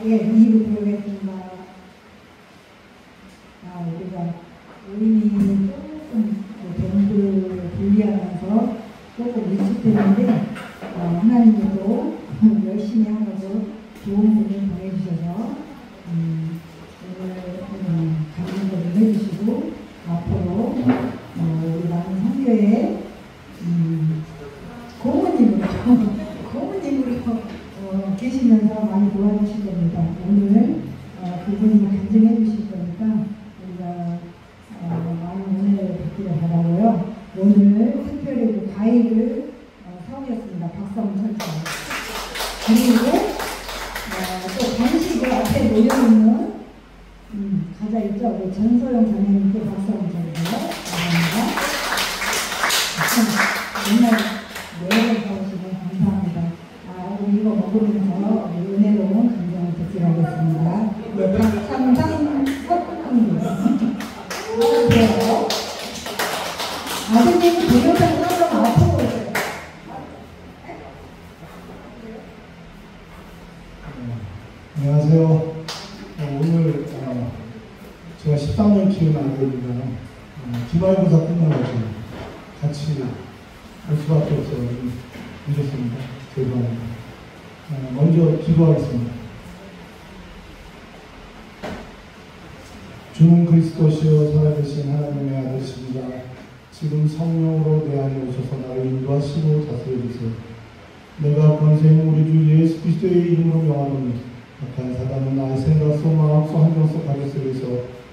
예, 2부 들어가겠습니다. 우리가 우인이 조금 병들을 분리하면서 조금 위축되는데 하나님께도 열심히 하라고 좋은 분을 보내주셔서 오늘 감동을 해주시고 앞으로 우리 많은 선교회 고모님으로 계시면서 많이 도와주실 겁니다. 오늘 그분이 간증해 주실 거니까 우리가 많은 은혜를 받기를 바라고요. 오늘 특별히 과일을 사오셨습니다. 박수 한번 쳐주세요. 그리고 또 간식을 앞에 놓여있는 과자 있죠? 우리 전소영 자매님께 박수 한번 쳐주세요. 감사합니다. 정말 매일 사오시면 감사합니다. 우리 이거 먹으면서 은혜로운 감정을 듣기로 하겠습니다. 네, 박찬상 석훈님. 안녕하세요. 아드님은 동영상 좀 앞으로 오세요. 안녕하세요. 오늘 제가 13년 키운 아들입니다. 기말고사 끝나가지고 같이 올 수밖에 없어서 늦었습니다. 죄송합니다. 먼저 기도하겠습니다. 주는 그리스도시여 살아계신 하나님의 아들이십니다. 지금 성령으로 내 안에 오셔서 나를 인도하시고 다스려 주세요. 내가 권세 있는 우리 주 예수 그리스도의 이름으로 명하노니 악한 사단은 나의 생각 속 마음 속 한정 속 가게 속에서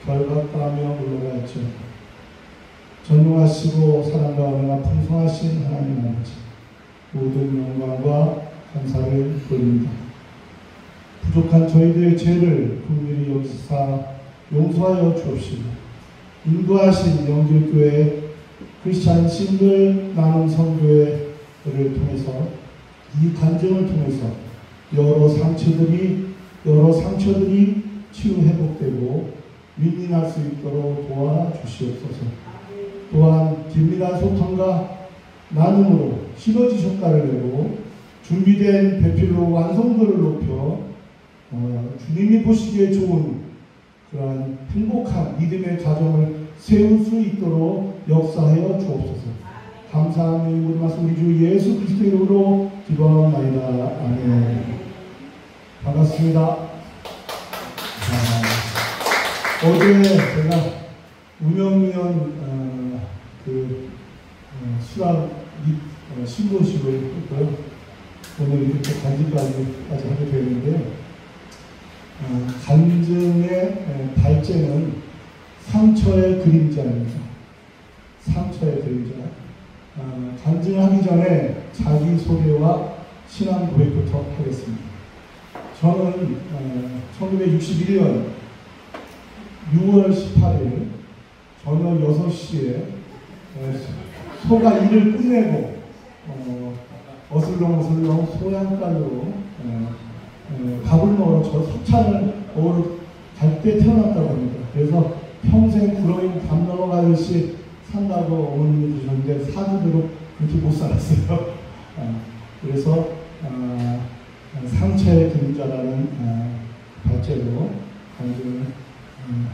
결박당하며 물러가 있죠. 전능하시고 사랑과 은혜가 풍성하신 하나님 아버지, 모든 영광과 감사를 돌립니다. 부족한 저희들의 죄를 긍휼히 여기사 용서하여 주옵시고 인도하신 영길교회 크리스찬 싱글 나눔 선교회를 통해서 이 간증을 통해서 여러 상처들이 치유 회복되고 윈윈할 수 있도록 도와주시옵소서. 또한 긴밀한 소통과 나눔으로 시너지 효과를 내고 준비된 배필로 완성도를 높여 주님이 보시기에 좋은 그러한 행복한 믿음의 가정을 세울 수 있도록 역사하여 주옵소서. 감사하며 우리 말씀 우리 주 예수 그리스도 이름으로 기도하옵나이다. 아멘. 반갑습니다. 어제 제가 운영위원 수락 신고식을 했고요. 오늘 이렇게 간증까지 하게 되는데 간증의 발제는 상처의 그림자입니다. 상처의 그림자. 간증하기 전에 자기소개와 신앙 고백부터 하겠습니다. 저는 1961년 6월 18일 저녁 6시에 소가 일을 끝내고 어슬렁어슬렁 소양가로 밥을 먹으러 저 서창을 먹으러 갈 때 태어났다고 합니다. 그래서 평생 구렁이 담 넘어가듯이 산다고 어머님이 그러셨는데 사주대로 그렇게 못 살았어요. 그래서 상처의 그림자라는 발제로 강조를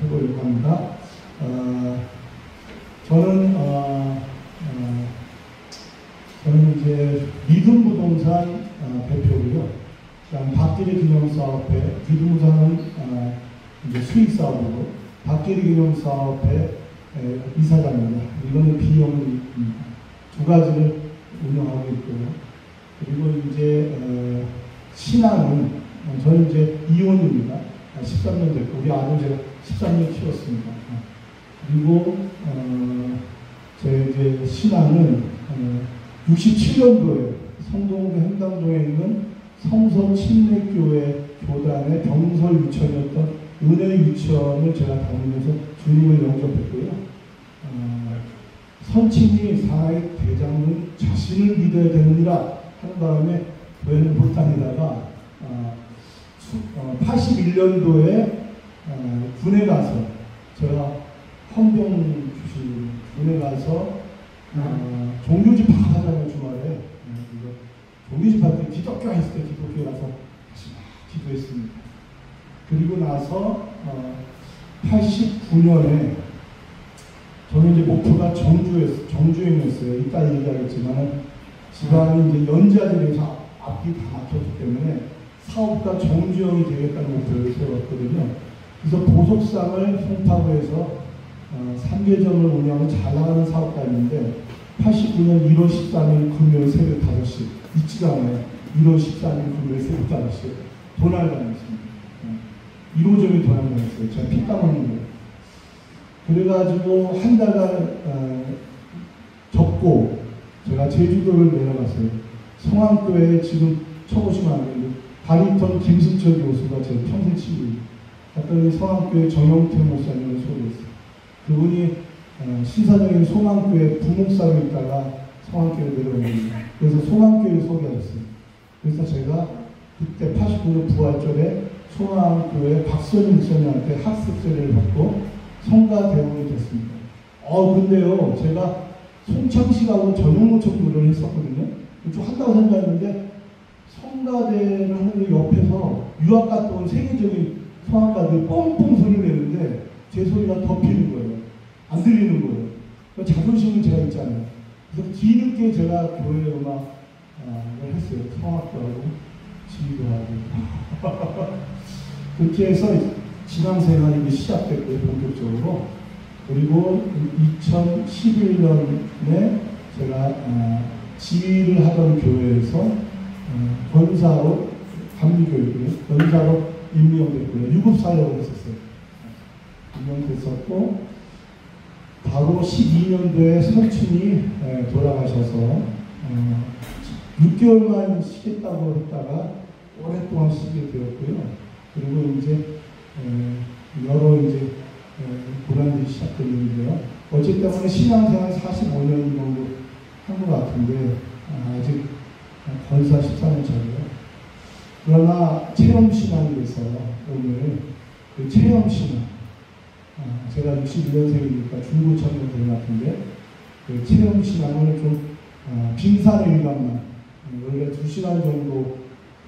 해보려고 합니다. 저는 이제 믿음 부동산 대표고요. 그다음 박기리 기념사업회, 믿음 부동산은 이제 수익 사업이고 박기리 기념사업회 이사장입니다. 이거는 비영리입니다. 두 가지를 운영하고 있고요. 그리고 이제 신앙은 저는 이제 이혼입니다. 13년 됐고 우리 아들 제가 13년 키웠습니다. 그리고 제 이제 신앙은 67년도에 성동구 행당동에 있는 성서 침례교회 교단의 병설 유치원이었던 은혜 유치원을 제가 다니면서 주님을 영접했고요. 선친이 사랑의 대장은 자신을 믿어야 되느니라 하는 바람에 교회는 못 다니다가 81년도에 군에 가서 제가 헌병 주신 군에 가서 종교집합 하자는 주말에 종교집합 때 기독교 했을 때 기독교에 가서 다시 기도했습니다. 그리고 나서 89년에 저는 이제 목표가 정주행이었어요. 이따 얘기하겠지만 집안이 이제 연자들에서 앞이 다 막혔기 때문에 사업가 정주행이 되겠다는 목표를 세웠거든요. 그래서 보석상을 송파구에서 3개점을 운영하는 잘 나가는 사업가였는데 89년 1월 13일 금요일 새벽 5시 잊지도 않아요. 1월 13일 금요일 새벽 5시 도난당했습니다. 1호점이 도난당했어요. 제가 피 까먹는 거예요. 그래가지고 한 달간 접고 제가 제주도를 내려갔어요. 성안교회에 지금 쳐보시면 안 되는데 바리톤 김승철 교수가 제 평생 친구예요. 갔더니 성안교회 정영태 목사님을 소개했어요. 그분이 신사적인 소망교회 부목사로 있다가 성안교회 내려오거든요. 그래서 소망교회를 소개했어요. 그래서 제가 그때 89년 부활절에 소망교회 박선희 목사님한테 학습제를 받고 성가 대원이 됐습니다. 근데요, 제가 송창식하고 전용노총 노래를 했었거든요. 좀 한다고 생각했는데 성가대를 하는데 옆에서 유학 갔다 온 세계적인 성악가들이 뻥뻥 소리를 내는데 제 소리가 덮이는 거예요. 안 들리는 거예요. 자존심은 제가 있잖아요. 그래서 뒤늦게 제가 교회 음악을 했어요. 성악도 하고 지휘도 하고 그렇게 해서 신앙생활이 시작됐고요. 본격적으로. 그리고 2011년에 제가 지휘를 하던 교회에서 권사로 감리교육이요. 권사로 임명됐고요. 유급사역을 했었어요. 임명됐었고 바로 12년도에 선친이 돌아가셔서 6개월만 쉬겠다고 했다가 오랫동안 쉬게 되었고요. 그리고 이제 여러 이제 고난들이 시작됐는데요. 어쨌든 신앙생활 45년 정도 한 것 같은데 아직 권사 14년 차고요. 그러나 체험신앙에서 오늘 그 체험신앙 제가 61년생이니까 중고청년생 같은데 그 체험신앙을 좀 빙산의 일관만 원래 2시간 정도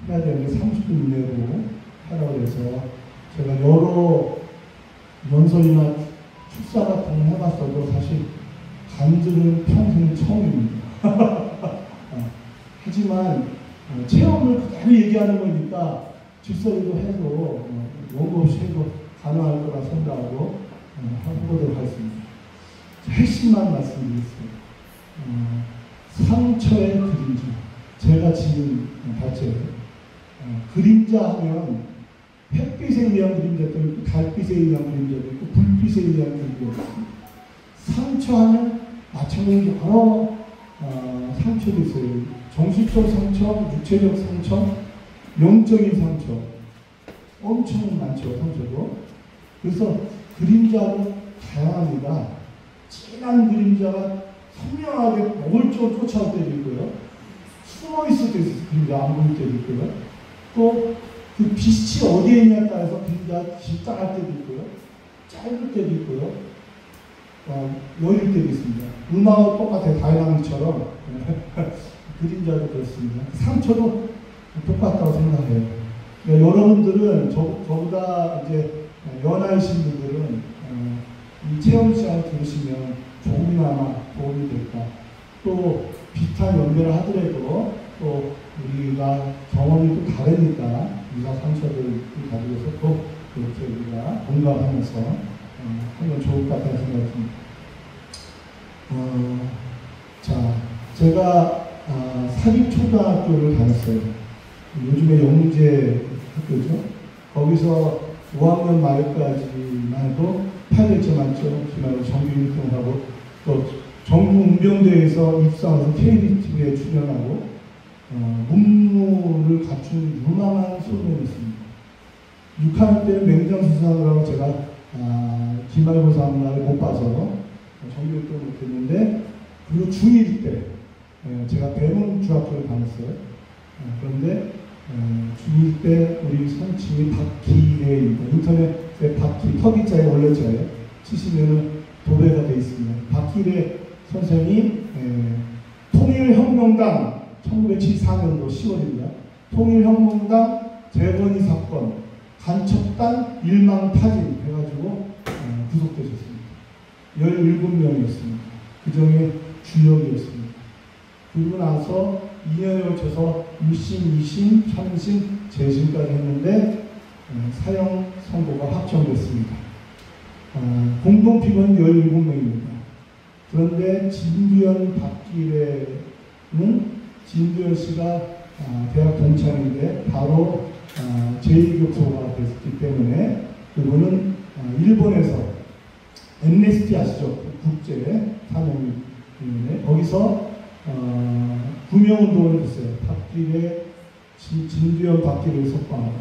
해야 되는데 30분 이내로 하라고 해서 제가 여러 연설이나 축사 같은 거 해봤어도 사실 간증은 평생 처음입니다. 하지만 체험을 그대로 얘기하는 거니까 질서리도 해도 원고 없이 해도 가능할 거라 생각하고 해보도록 하겠습니다. 핵심만 말씀드리겠습니다. 상처의 그림자. 제가 지금 봤죠. 그림자 하면 햇빛에 의한 그림자도 있고 달빛에 의한 그림자도 있고 불빛에 의한 그림자도 있습니다. 상처하면 마찬가지로 여러 상처도 있어요. 정신적 상처, 육체적 상처, 영적인 상처 엄청 많죠. 상처도. 그래서 그림자도 다양합니다. 진한 그림자가 선명하게 노골적으로 쫓아올 때도 있고요. 숨어있을 때도 있어요. 그림자 안 보일 때도 있고요. 또 그 빛이 어디에 있냐에 따라서 그림자가 길쭉할 때도 있고요. 짧을 때도 있고요. 여릴 때도 있습니다. 음악은 똑같아요. 다이나믹처럼 그림자도 그렇습니다. 상처도 똑같다고 생각해요. 그러니까 여러분들은 저보다 이제 연하이신 분들은 이 체험 시간을 들으시면 조금이나마 도움이 될까. 또 비슷한 연배를 하더라도 또 우리가 경험이 또 다르니까 우리가 상처를 가지고서 또 그렇게 우리가 공감하면서 하면 좋을 것 같다는 생각이 듭니다. 자, 제가 사립초등학교를 다녔어요. 요즘에 영재 학교죠. 거기서 5학년 말까지만 해도 800점 만점, 기말로 정규 1등하고 또 전국 운병대에서 입상해서 K리그에 출연하고 문무를 갖춘 유망한 소년이었습니다. 6학년 때는 맹장수상을 하고 제가 기말고사를 못 봐서 정규 1등을 못했는데 그리고 중1 때 제가 배문 중학교를 다녔어요. 그런데 중1 때 우리 선친이 박기래입니다. 인터넷에 박기, 터기자에 원래자에 치시면은 도배가 되어 있습니다. 박기래 선생이 통일혁명당 1974년도 10월입니다. 통일혁명당 재건이 사건, 간첩단 일망타진 해가지고 구속되셨습니다. 17명이었습니다. 그 중에 주역이었습니다. 그리고 나서 2년에 걸쳐서 1심, 2심, 3심, 재심까지 했는데 사형 선고가 확정됐습니다. 공동피고는 17명입니다. 그런데 진두현, 박기래는 진두현 씨가 대학 동창인데 바로 제2교포가 됐기 때문에 그분은 일본에서 엠네스티 아시죠? 국제 사명위원회 거기서 구명운동을 했어요. 박기래, 진두현, 박기래를 석방하다.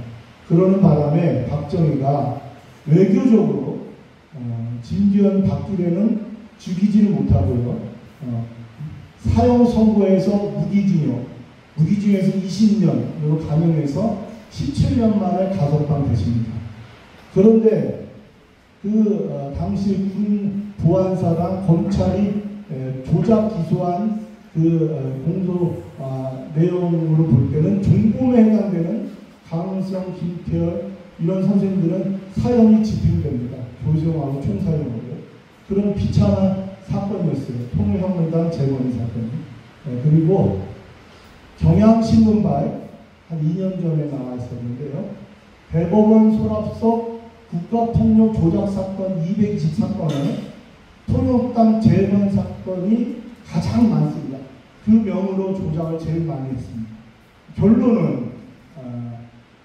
그러는 바람에 박정희가 외교적으로 진두현, 박기래는 죽이지를 못하고요. 사형 선고에서 무기징역에서 20년으로 감형해서 17년 만에 가석방 되십니다. 그런데 그 당시 군 보안사랑 검찰이 조작 기소한 그 공소 내용으로 볼 때는 종범에 해당되는 강은성, 김태열 이런 선생님들은 사형이 집행됩니다. 조정하고 총사형으로. 그런 비참한 사건이었어요. 통일혁명당 재건이 사건. 그리고 경향신문발 한 2년 전에 나와 있었는데요. 대법원 소랍석 국가폭력 조작 사건 224건에 통일혁명당 재건 사건이 가장 많습니다. 그 명으로 조작을 제일 많이 했습니다. 결론은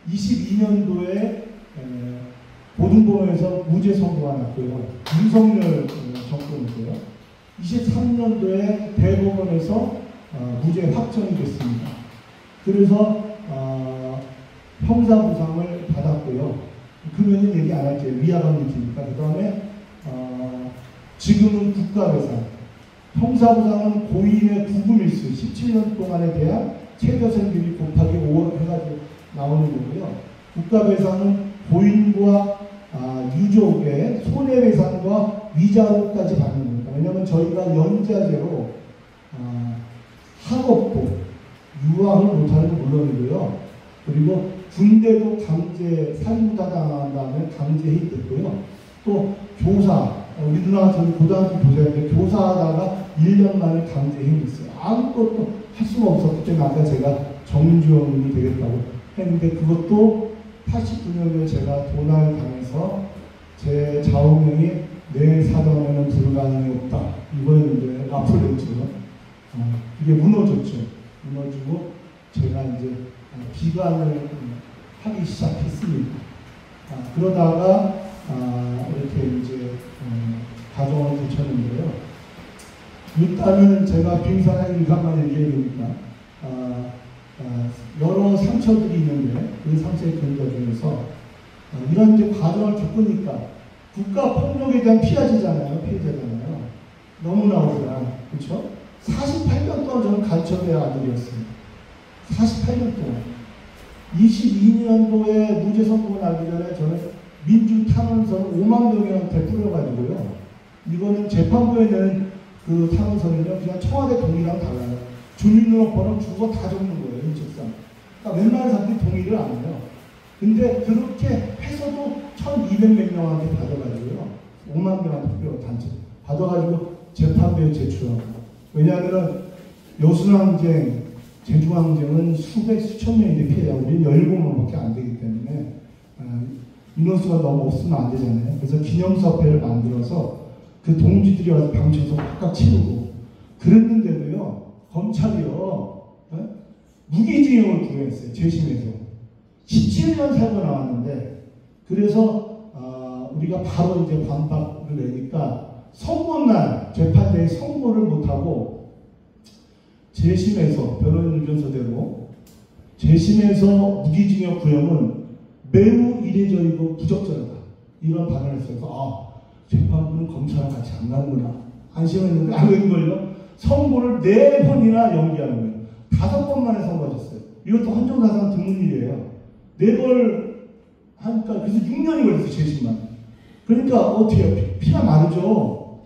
22년도에 고등법원에서 무죄 선고가 났고요. 윤석열 정권이고요. 23년도에 대법원에서 무죄 확정이 됐습니다. 그래서 형사부상을 받았고요. 그러면 얘기 안 할게요. 위화감 느끼니까. 그 다음에 지금은 국가배상. 형사부상은 고인의 구금일수 17년 동안에 대한 최저생비비 곱하기 5월 해가지고 나오는 거고요. 국가배상은 고인과 유족의 손해배상과 위자료까지 받는 겁니다. 왜냐하면 저희가 연자제로 학업도 유학을 못하는 건 물론이고요. 그리고 군대도 강제 살인부다 당한 다음에 강제 해임됐고요. 또 교사, 우리 누나가 저희 고등학교 교사인데 교사하다가 1년 만에 강제 해임됐어요. 아무것도 할 수가 없었기 때문에 아까 제가 정주영이 되겠다고 했는데 그것도 89년에 제가 도난을 당해서 제 좌우명이 내 사정에는 불가능이 없다. 이거였는데 라플레처럼 이게 무너졌죠. 무너지고 제가 이제 비관을 하기 시작했습니다. 그러다가 이렇게 이제 가정을 붙였는데요. 일단은 제가 빙산의 일간만 얘기해야 되니까 여러 상처들이 있는데 그 상처의 근거 중에서 이런 이제 과정을 겪으니까 국가 폭력에 대한 피해자잖아요. 너무나 억울한, 그렇죠? 48년 동안 저는 간첩의 아들이었습니다. 48년 동안. 22년도에 무죄 선고가 나기 전에 저는 민주탐원서를 5만 명한테 뿌려가지고요. 이거는 재판부에 내는 그 탐원서는요, 그냥 청와대 동의랑 달라요. 주민등록번호 주소 다 적는 거예요, 인적상. 그러니까 웬만한 사람들이 동의를 안 해요. 근데 그렇게 해서도 1200몇 명한테 받아가지고요. 5만 명한테 뿌려 단체. 받아가지고 재판부에 제출하고. 왜냐하면 여순항쟁, 제주항쟁은 수천 명인데 피해자고 우리는 17명밖에 안 되기 때문에 인원수가 너무 없으면 안 되잖아요. 그래서 기념사업회를 만들어서 그 동지들이 와서 방청소 각각 치르고 그랬는데도요. 검찰이요. 무기징역을 구형했어요. 재심에서. 17년 살고 나왔는데 그래서 우리가 바로 이제 반박을 내니까 선고날 재판대에 선고를 못하고 재심에서 변호인 의견서대로 재심에서 무기징역 구형은 매우 이례적이고 부적절하다. 이런 반응을 했어서 재판부는 검찰랑 같이 안 가는구나. 안심했는데 안 된 걸요. 선고를 4번이나 연기하는 거예요. 5번 만에 선고하셨어요. 이것도 헌정사상 드문 일이에요. 4번 하니까 그래서 6년이 걸렸어요. 재심만. 그러니까 어떻게 해요? 피가 마르죠.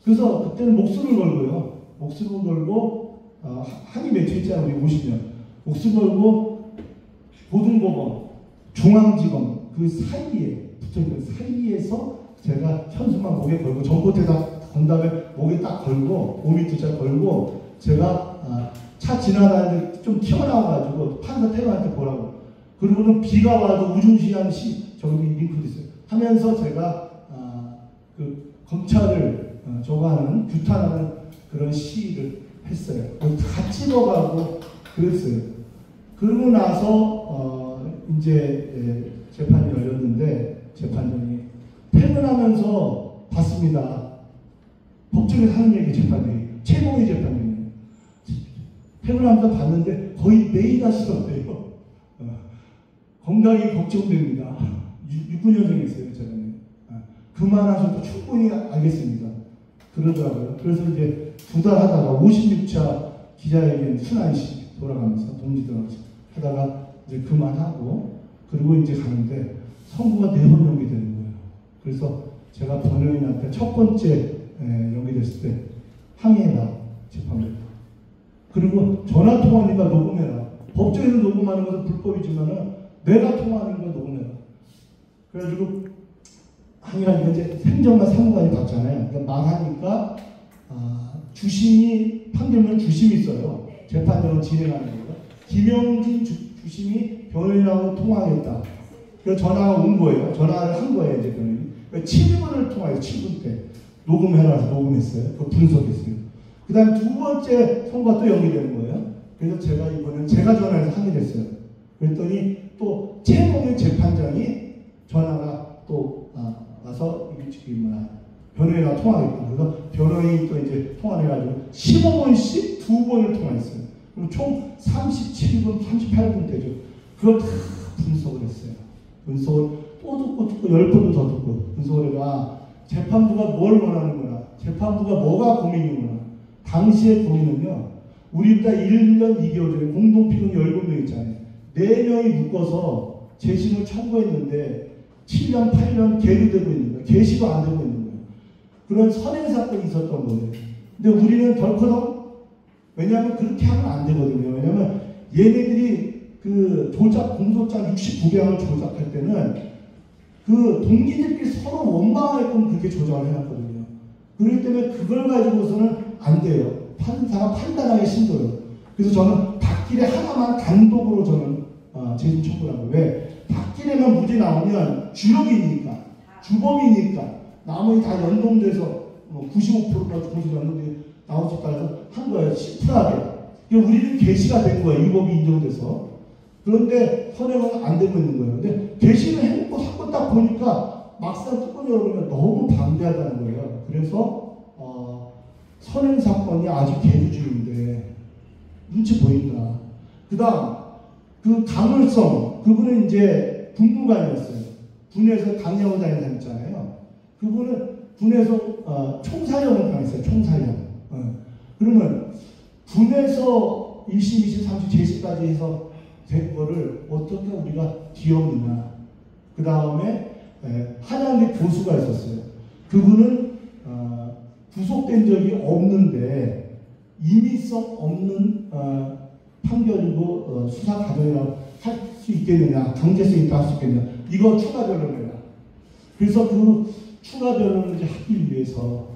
그래서 그때는 목숨을 걸고요. 목숨을 걸고 한이 맺혀 있잖아요. 우리 50년. 목숨 걸고 고등법원 중앙지검 그 사이에 붙어있는 사이에서 제가 현수막 목에 걸고 전봇대다 건 다음에 목에 딱 걸고 5m짜리 걸고 제가 차 지나다니는데 좀 튀어나와가지고 판사 태관한테 보라고. 그리고는 비가 와도 우중시한 시 저기 링크도 있어요. 하면서 제가 그 검찰을 저거 하는 규탄하는 그런 시위를 했어요. 다 찍어가고 그랬어요. 그러고 나서 이제 재판이 열렸는데 재판장이 퇴근하면서 봤습니다. 법정에서 하는 얘기 재판이 최고의 재판이에요. 퇴근하면서 봤는데 거의 매일 하시던데요. 건강이 걱정됩니다. 69년생이었어요, 제가. 그만하셔도 충분히 알겠습니다. 그러더라고요. 그래서 이제 2달 하다가 56차 기자회견 순환식 돌아가면서 동지들 하다가 이제 그만하고 그리고 이제 가는데 선고가 4번 연기되는 거예요. 그래서 제가 변호인한테 첫 번째 연기됐을 때 항의해라 재판부에. 그리고 전화 통화니까 녹음해라. 법정에서 녹음하는 것은 불법이지만은 내가 통화하는 거 녹음해라. 그래가지고 항의하니까 이제 행정관 사무관이 봤잖아요. 그러니까 말하니까 주심이 판결문 주심이 있어요. 재판정을 진행하는 거예요. 김영진 주심이 변호인하고 통화하겠다. 그래서 전화가 온 거예요. 전화를 한 거예요, 이제 변호인이. 그러니까 7분을 통화해요. 7분 때 녹음해라 해서 녹음했어요. 그 분석했어요. 그 다음 2번째 선고가 또 연기되는 거예요. 그래서 제가 이번엔 제가 전화해서 항의했어요. 그랬더니 또 최고의 재판장이 전화가 또 와서 변호인하고 통화했고 그래서 변호인이 또 이제 통화를 해가지고 15번씩 2번을 통화했어요. 그리고 총 37분, 38분 되죠. 그걸 다 분석을 했어요. 분석을 또 듣고 10번도 더 듣고 분석을 해가 재판부가 뭘 원하는구나. 재판부가 뭐가 고민이구나. 당시의 고민은요. 우리보다 1년 2개월 전에 공동피고인 17명 있잖아요. 4명이 묶어서 재심을 청구했는데 7년, 8년 계류되고 있는 거예요. 개시도 안 되고 있는 거예요. 그런 선행 사건이 있었던 거예요. 근데 우리는 덜커덩 왜냐하면 그렇게 하면 안 되거든요. 왜냐하면 얘네들이 그 조작, 공소장 69개항을 조작할 때는 그 동기들끼리 서로 원망하게끔 그렇게 조작을 해놨거든요. 그렇기 때문에 그걸 가지고서는 안 돼요. 판사가 판단하기 힘들어요. 그래서 저는 닷길에 하나만 단독으로 저는 재심 청구를 하고 왜? 닷길에만 무죄 나오면 주력이니까 주범이니까 나머지 다 연동돼서 95%가 조금씩 연동돼 나올 수 있다 해서 한 거예요. 심플하게. 우리는 개시가 된 거예요. 위법이 인정돼서. 그런데 선행은 안 되고 있는 거예요. 근데 개시를 해놓고 사건 딱 보니까 막상 뚜껑 열어보면 너무 방대하다는 거예요. 그래서 선행 사건이 아직 계류중인데 눈치 보인다. 그 다음 그 강을성 그분은 이제 군무관이었어요. 군에서 당해하고 다니는 사람 있잖아요. 그분은 군에서 총사령을 당했어요. 총사령. 그러면 군에서 1심, 2심, 3심, 재심까지 해서 된 거를 어떻게 우리가 뒤엎느냐. 그 다음에 한양대 교수가 있었어요. 그분은 구속된 적이 없는데 임의성 없는 판결이고 수사 과정이라고 할 수 있겠느냐, 강제성이 있다 할 수 있겠느냐, 이거 추가 변론해라. 그래서 그 추가 변론을 하기 위해서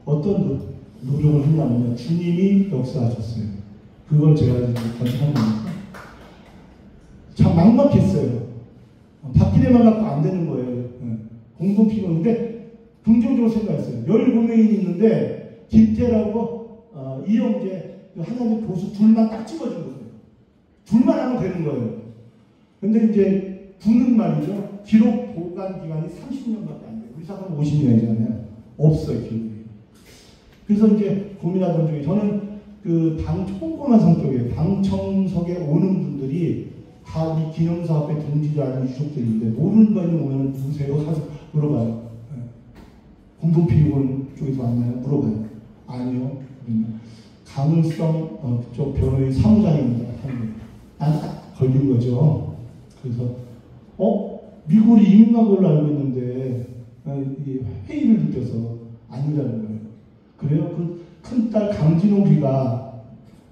어떤 노력을 했냐면요, 주님이 역사하셨어요. 그걸 제가 건축한 겁니다. 참 막막했어요. 밭길에만 갖고 안 되는 거예요. 공동피고인데 긍정적으로 생각했어요. 19명이 있는데 김태라고 이영재 하나님 교수 둘만 딱 찍어준 거예요. 둘만 하면 되는 거예요. 근데 이제 군은 말이죠. 기록 보관 기간이 30년밖에 안 돼요. 우리 사람은 50년이잖아요. 없어요, 기록이. 그래서 이제 고민하던 중에 저는 그 꼼꼼한 성격이에요. 방청석에 오는 분들이 다 이 기념사업의 동지들 아닌 유족들인데 모르는 분이 오면 누구세요? 가서 물어봐요. 공동피고원 쪽에서 왔나요? 물어봐요. 아니요. 강을성 그쪽 변호인 사무장입니다. 난 딱 걸린 거죠. 그래서 미국으로 이민 간 걸로 알고 있는데 회의를 느껴서 아니라는 거예요. 그래요? 그 큰딸 강진옥이가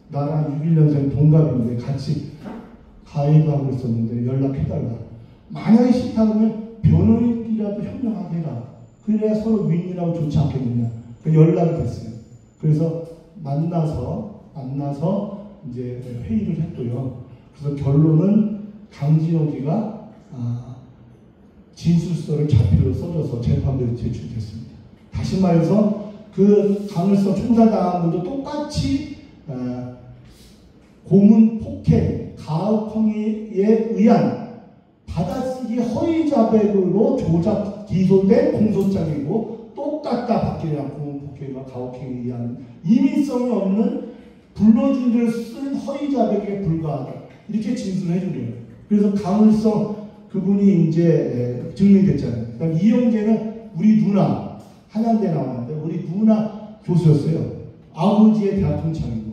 나랑 61년생 동갑인데 같이 가해도 하고 있었는데 연락해달라. 만약에 싫다 그러면 변호인끼리라도 협력하게 해라. 그래야 서로 윈윈하고 좋지 않겠느냐. 연락이 됐어요. 그래서 만나서 이제 회의를 했고요. 그래서 결론은 강진옥이가 진술서를 자필로 써줘서 재판부에 제출됐습니다. 다시 말해서 그 강을성 총살당한 분도 똑같이 고문 폭행, 가혹행위에 의한 받아쓰기 허위 자백으로 조작 기소된 공소장이고 똑같다. 박기량 고문 폭행과 가혹행위에 의한 이민성이 없는 불러준 대로 쓴 허위 자백에 불과하다. 이렇게 진술을 해준 거예요. 그래서 강을성 그분이 이제 증명이 됐잖아요. 그러니까 이영재는 우리 누나 한양대 나왔는데 우리 누나 교수였어요. 아버지의 대학 동창이고.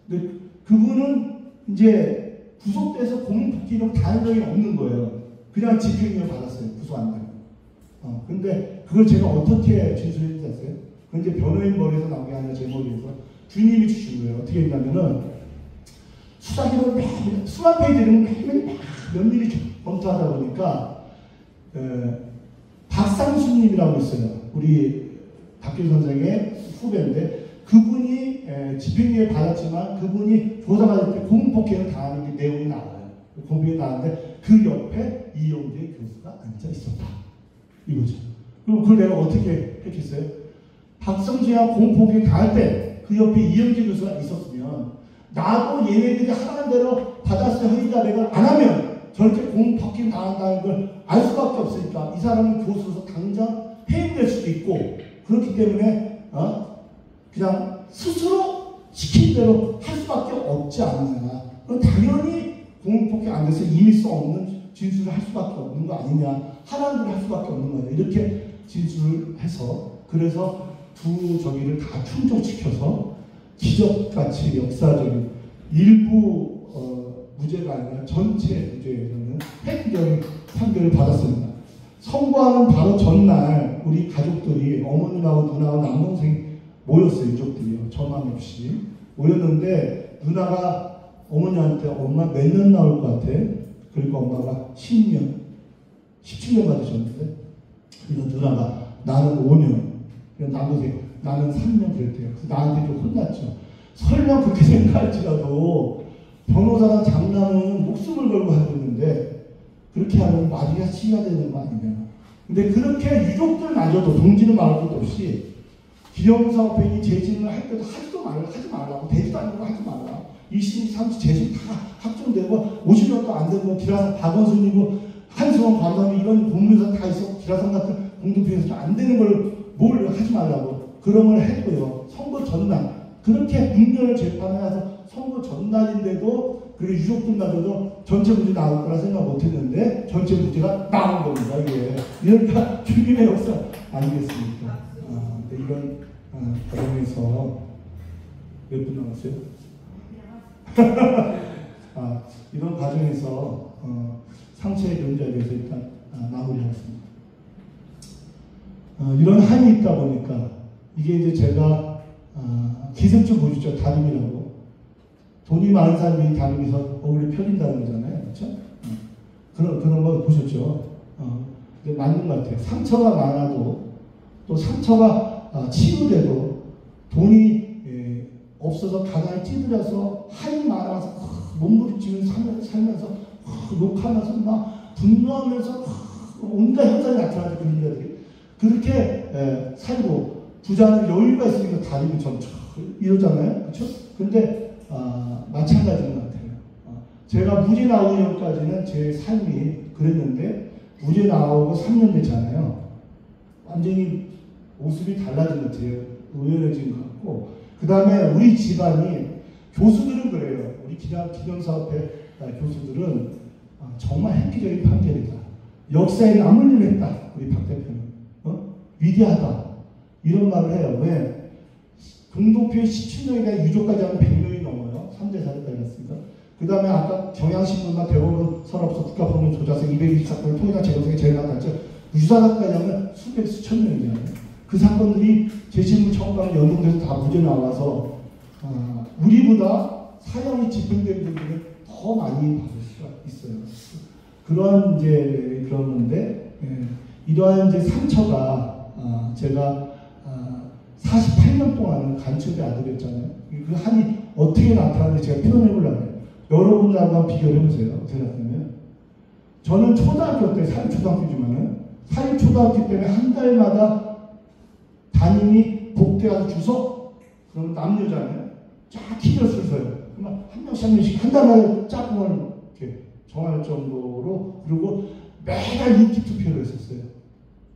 근데 그분은 이제 구속돼서 고문폭행이랑 다른 적이 없는 거예요. 그냥 집행유예 받았어요. 구속 안 되고. 근데 그걸 제가 어떻게 진술했는지 아세요? 그건 이제 변호인 머리에서 나온 게 아니라 제 머리에서 주님이 주신 거예요. 어떻게 했냐면은 수사기록을 매일 수만 페이지를 매일 면밀히 검토하다 보니까 박상수님이라고 있어요. 우리 박규 선생의 후배인데 그분이 집행유예 받았지만 그분이 조사받을 때 고문폭행을 당하는 게 내용이 나와요. 고문이 나왔는데 그 옆에 이영재 교수가 앉아 있었다. 이거죠. 그럼 그걸 내가 어떻게 했겠어요? 박성수가 고문폭행 당할 때 그 옆에 이영재 교수가 있었으면 나도 얘네들이 하라는 대로 받았을 허위 자백을 안 하면 저렇게 고문폭행 당한다는 걸 알 수밖에 없으니까 이 사람은 교수로서 당장 해임될 수도 있고 그렇기 때문에 그냥 스스로 시킨 대로 할 수밖에 없지 않느냐. 그럼 당연히 고문폭행 안 돼서 임의성 없는 진술을 할 수밖에 없는 거 아니냐. 하라는 대로 할 수밖에 없는 거냐. 이렇게 진술을 해서 그래서 두 저기를 다 충족시켜서 기적같이 역사적인 일부 무죄가 아니라 전체 무죄에서는 획기적인 판결을 받았습니다. 선고하는 바로 전날 우리 가족들이 어머님하고 누나하고 남동생 모였어요. 유족들이요. 저만 없이 모였는데 누나가 어머니한테 엄마 몇 년 나올 것 같아? 그러니까 엄마가 10년 17년 받으셨는데 그래서 누나가 나는 5년 남동생 나는 3년 그랬대요. 그래서 나한테 좀 혼났죠. 설령 그렇게 생각할지라도 변호사가 장남은 목숨을 걸고 하는데 그렇게 하면 마디가 치가 되는 거 아니냐. 근데 그렇게 유족들마저도 동지는 말할 것도 없이 기념사업회의 재진을 할 때도 하지 말라고 되지도 않는 거 하지 말라. 20, 30 재진 다 확정되고 50년도 안 되고 기라성 박원순이고 한수원 관광이 이런 공문서 다 있어. 기라성 같은 공동표에서 안 되는 걸 뭘 하지 말라고 그런 걸 했고요. 선거 전날 그렇게 6년을 재판을 해서 선거 전날인데도 그리고 유족들마저도 전체 무죄 나올 거라 생각 못했는데 전체 무죄가 나온 겁니다. 이게 이러니까 죽임의 역사 아니겠습니까? 이런 과정에서 몇 분 남았어요? 이런 과정에서 상처의 변자에 대해서 일단 마무리하겠습니다. 이런 한이 있다 보니까 이게 이제 제가 기생 좀 보시죠. 다림이라고 돈이 많은 사람이 다림에서 얼굴이 펴진다는 거잖아요. 그렇죠? 그런 거 보셨죠? 맞는 것 같아요. 상처가 많아도 또 상처가 치유돼도 돈이 없어서 가난에 찌들어서 한이 많아서 몸부림치면서 살면서 욕하면서 막 분노하면서 온갖 현상이 나타나죠. 그 인자들이 그렇게 살고 부자는 여유가 있으니까 다리고 점쳐 이러잖아요. 그렇죠? 근데 마찬가지인 것 같아요. 제가 무죄 나오기 전까지는 제 삶이 그랬는데 무죄 나오고 3년 됐잖아요. 완전히 모습이 달라진 것 같아요. 의연해진 것 같고 그 다음에 우리 집안이 교수들은 그래요. 우리 기념사업회 교수들은 정말 획기적인 판결이다. 역사에 남을 일을 했다. 우리 박 대표는 위대하다. 이런 말을 해요. 왜? 공동표에 17명이나 유족까지 하면 100명이 넘어요. 3대 4대까지 했습니다. 그 다음에 아까 경향신문과 대법원 선업소 국가법원 조자서 220사건을 통일한 재검색에 제일 나갔죠. 유사사까지 하면 수백 수천 명이잖아요. 그 사건들이 재신문 청구하면 연동돼서 다 무죄 나와서 우리보다 사형이 집행된 분들은 더 많이 받을 수가 있어요. 그런 이제 들었는데 이러한 이제 상처가 제가 48년 동안 간첩의 아들이었잖아요. 그 한이 어떻게 나타나는지 제가 표현해보려고 해요. 여러분들 한번 비교해보세요. 어떻게 나타나면 저는 초등학교 때 사립초등학교지만은 사립초등학교 때문에 한 달마다 담임이 복대 가서 주소 그러면 남녀잖아요. 쫙 키를 서요. 그러면 한 명씩 한 명씩 한 달마다 짝꿍을 이렇게 정할 정도로 그리고 매달 인기 투표를 했었어요.